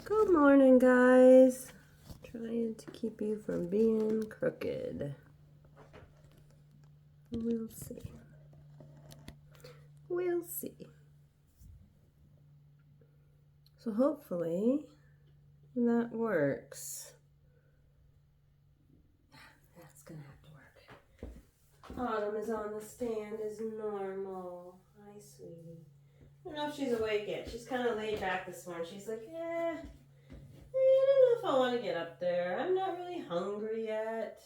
Good morning, guys. Trying to keep you from being crooked. We'll see. We'll see. So hopefully that works. That's gonna have to work. Autumn is on the stand as normal. Hi, sweetie. I don't know if she's awake yet. She's kind of laid back this morning. She's like, I don't know if I want to get up there. I'm not really hungry yet.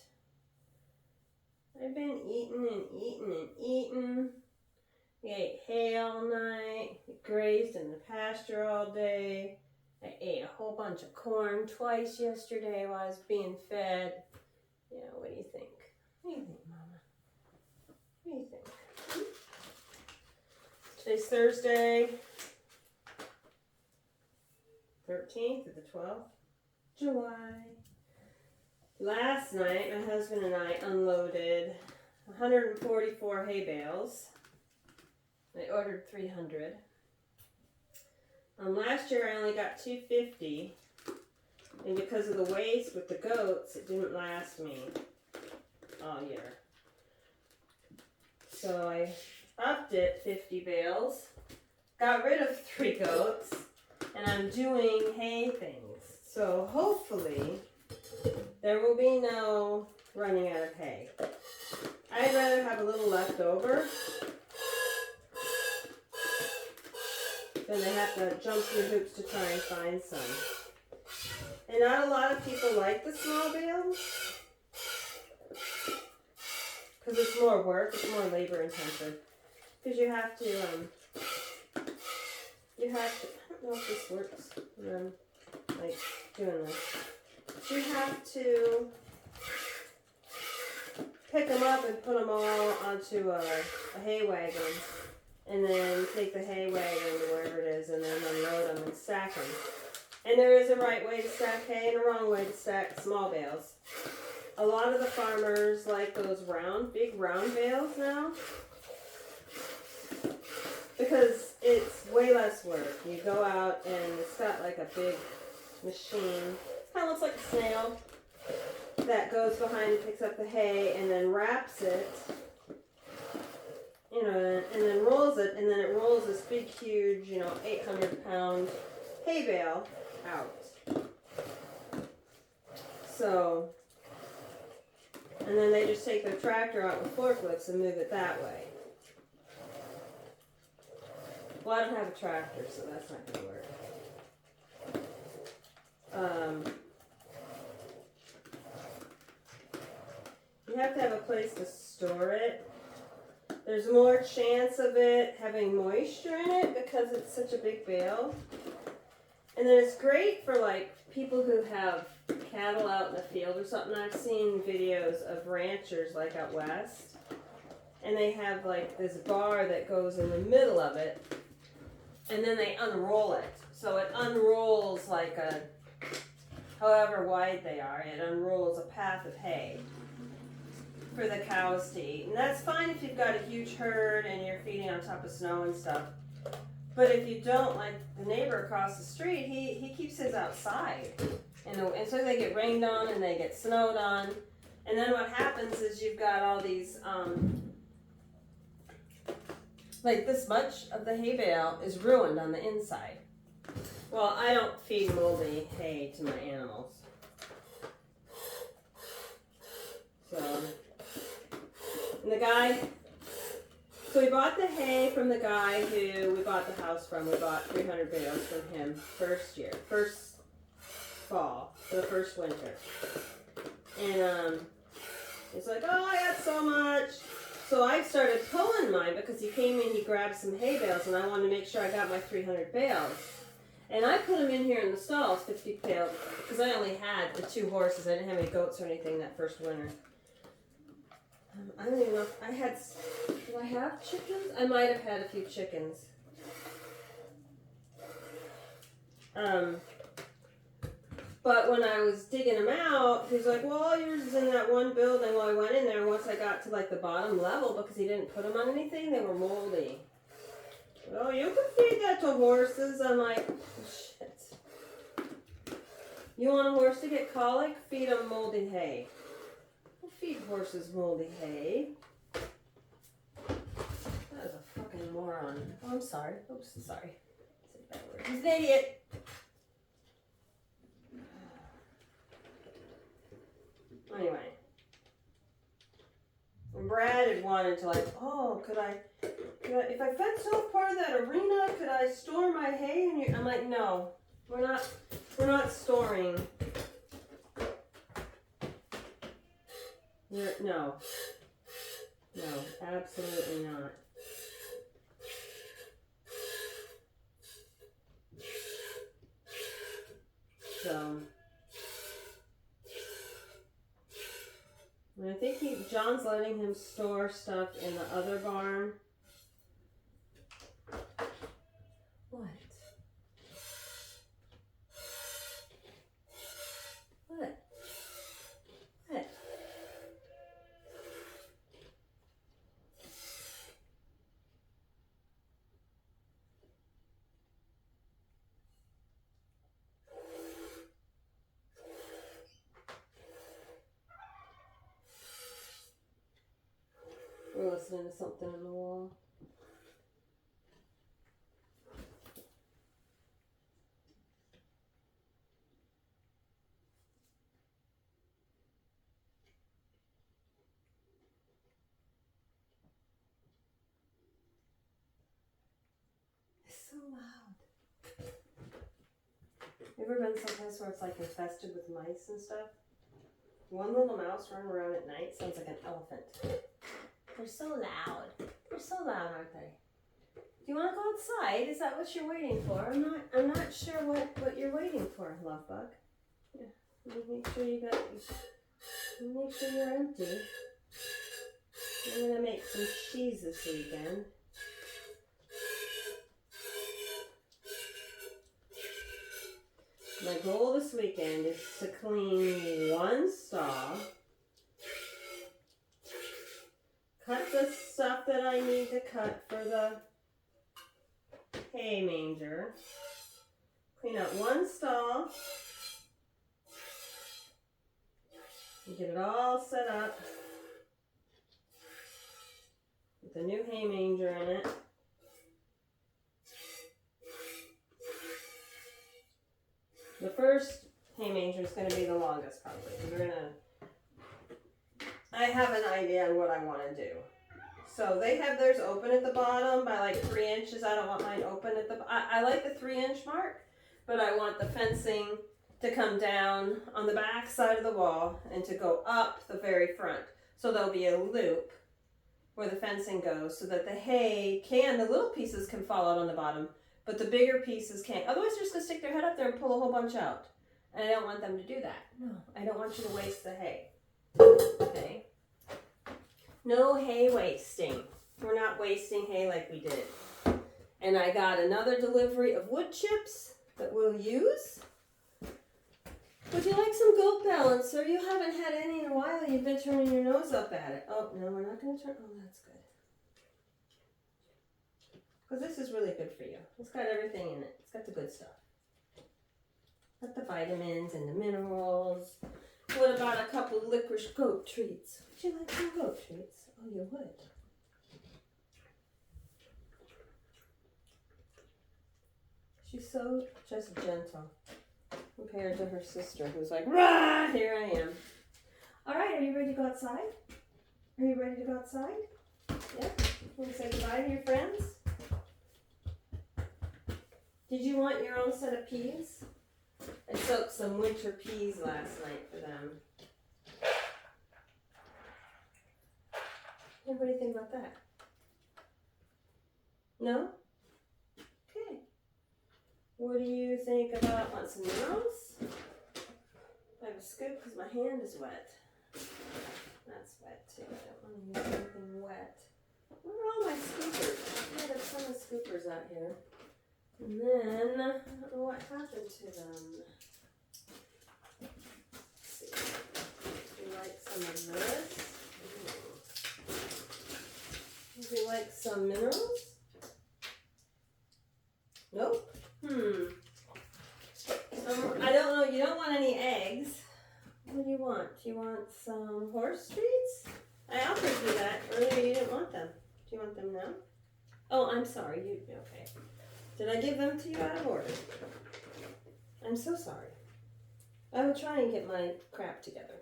I've been eating and eating and eating. We ate hay all night. We grazed in the pasture all day. I ate a whole bunch of corn twice yesterday while I was being fed. Yeah, what do you think? What do you think, Mama? What do you think? Today's Thursday, 13th or the 12th? July. Last night, my husband and I unloaded 144 hay bales. I ordered 300. Last year, I only got 250. And because of the waste with the goats, it didn't last me all year. So I upped it 50 bales, got rid of 3 goats, and I'm doing hay things. So hopefully there will be no running out of hay. I'd rather have a little left over than to have to jump through hoops to try and find some. And not a lot of people like the small bales because it's more work, it's more labor intensive. Because you have to, I don't know if this works when I'm like doing this. You have to pick them up and put them all onto a hay wagon, and then take the hay wagon to wherever it is, and then unload them and stack them. And there is a right way to stack hay and a wrong way to stack small bales. A lot of the farmers like those big round bales now, because it's way less work. You go out and it's got like a big machine, kind of looks like a snail, that goes behind and picks up the hay and then wraps it, and then rolls it, and then it rolls this big, huge, 800-pound hay bale out. So, and then they just take their tractor out with forklifts and move it that way. Well, I don't have a tractor, so that's not going to work. You have to have a place to store it. There's more chance of it having moisture in it because it's such a big bale. And then it's great for like people who have cattle out in the field or something. I've seen videos of ranchers like out west, and they have like this bar that goes in the middle of it, and then they unroll it. So it unrolls like however wide they are, it unrolls a path of hay for the cows to eat. And that's fine if you've got a huge herd and you're feeding on top of snow and stuff. But if you don't, like the neighbor across the street, he keeps his outside. And so they get rained on and they get snowed on. And then what happens is you've got all these, like this much of the hay bale is ruined on the inside. Well, I don't feed moldy hay to my animals. So, and so we bought the hay from the guy who we bought the house from. We bought 300 bales from him first fall, the first winter. And he's like, oh, I got so much. So I started pulling mine because he came in, he grabbed some hay bales, and I wanted to make sure I got my 300 bales. And I put them in here in the stalls, 50 bales, because I only had the 2 horses. I didn't have any goats or anything that first winter. I don't even know if I had, do I have chickens? I might have had a few chickens. But when I was digging them out, he was like, well, yours is in that one building. Well, I went in there once I got to like the bottom level because he didn't put them on anything. They were moldy. Oh, you can feed that to horses. I'm like, oh, shit. You want a horse to get colic? Feed them moldy hay. We'll feed horses moldy hay. That is a fucking moron. Oh, I'm sorry. Oops, sorry. Say a bad word. He's an idiot. Anyway. And Brad had wanted to like, oh, could I if I fenced off part of that arena, could I store my hay? And I'm like, no, we're not storing. No, absolutely not. So, and I think John's letting him store stuff in the other barn. What? What? What? We're listening to something on the wall. It's so loud. You ever been someplace where it's like infested with mice and stuff? One little mouse running around at night sounds like an elephant. They're so loud. They're so loud, aren't they? Do you want to go outside? Is that what you're waiting for? I'm not sure what you're waiting for, love bug. Yeah. Make sure make sure you're empty. I'm gonna make some cheese this weekend. My goal this weekend is to clean one stall, cut the stuff that I need to cut for the hay manger, clean out one stall, and get it all set up with the new hay manger in it. The first hay manger is going to be the longest probably. I have an idea on what I want to do. So they have theirs open at the bottom by like 3 inches. I don't want mine open at the, I like the 3-inch mark, but I want the fencing to come down on the back side of the wall and to go up the very front. So there'll be a loop where the fencing goes so that the hay the little pieces can fall out on the bottom, but the bigger pieces can't. Otherwise they're just gonna stick their head up there and pull a whole bunch out. And I don't want them to do that. No, I don't want you to waste the hay. Okay. No hay wasting. We're not wasting hay like we did. And I got another delivery of wood chips that we'll use. Would you like some goat balancer? You haven't had any in a while. You've been turning your nose up at it. Oh, no, we're not going to turn. Oh, that's good. Because this is really good for you. It's got everything in it. It's got the good stuff. Got the vitamins and the minerals. What about a couple licorice goat treats? Would you like some goat treats? Oh, you would. She's so just gentle compared to her sister, who's like, rah, here I am. All right, are you ready to go outside? Are you ready to go outside? Yeah? You want to say goodbye to your friends? Did you want your own set of peas? I soaked some winter peas last night for them. What do you think about that? No? Okay. What do you think about, want some minerals? I have a scoop because my hand is wet. That's wet too. I don't want to use anything wet. Where are all my scoopers? I had a ton of scoopers out here. And then, I don't know what happened to them. Let's see. Would you like some of this? Would you like some minerals? Nope. I don't know you don't want any eggs. What do you want? Do you want some horse treats? I offered you that earlier. You didn't want them. Do you want them now? Oh, I'm sorry. Okay. Did I give them to you out of order? I'm so sorry. I will try and get my crap together.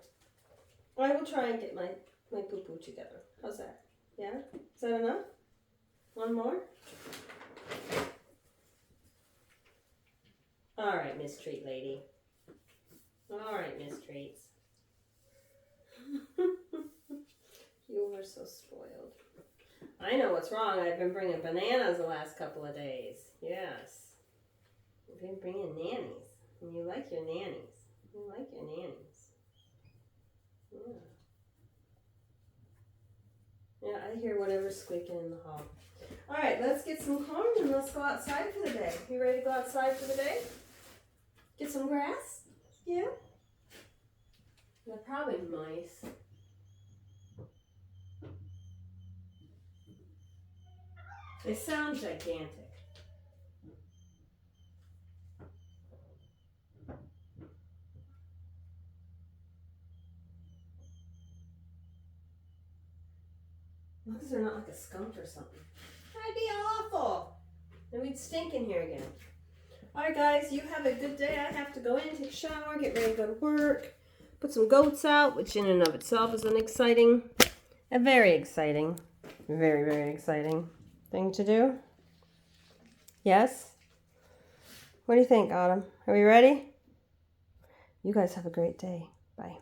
I will try and get my poo-poo together. How's that? Yeah? Is that enough? One more? All right, Miss Treat Lady. All right, Miss Treats. You are so spoiled. I know what's wrong. I've been bringing bananas the last couple of days. Yes. I've been bringing nannies. And you like your nannies. You like your nannies. Yeah. Yeah, I hear whatever's squeaking in the hall. All right, let's get some corn and let's go outside for the day. You ready to go outside for the day? Get some grass? Yeah? They're probably mice. They sound gigantic. As long as they're not like a skunk or something. That'd be awful. Then we'd stink in here again. All right, guys, you have a good day. I have to go in, take a shower, get ready to go to work, put some goats out, which in and of itself is a very exciting thing to do. Yes? What do you think, Autumn? Are we ready? You guys have a great day. Bye.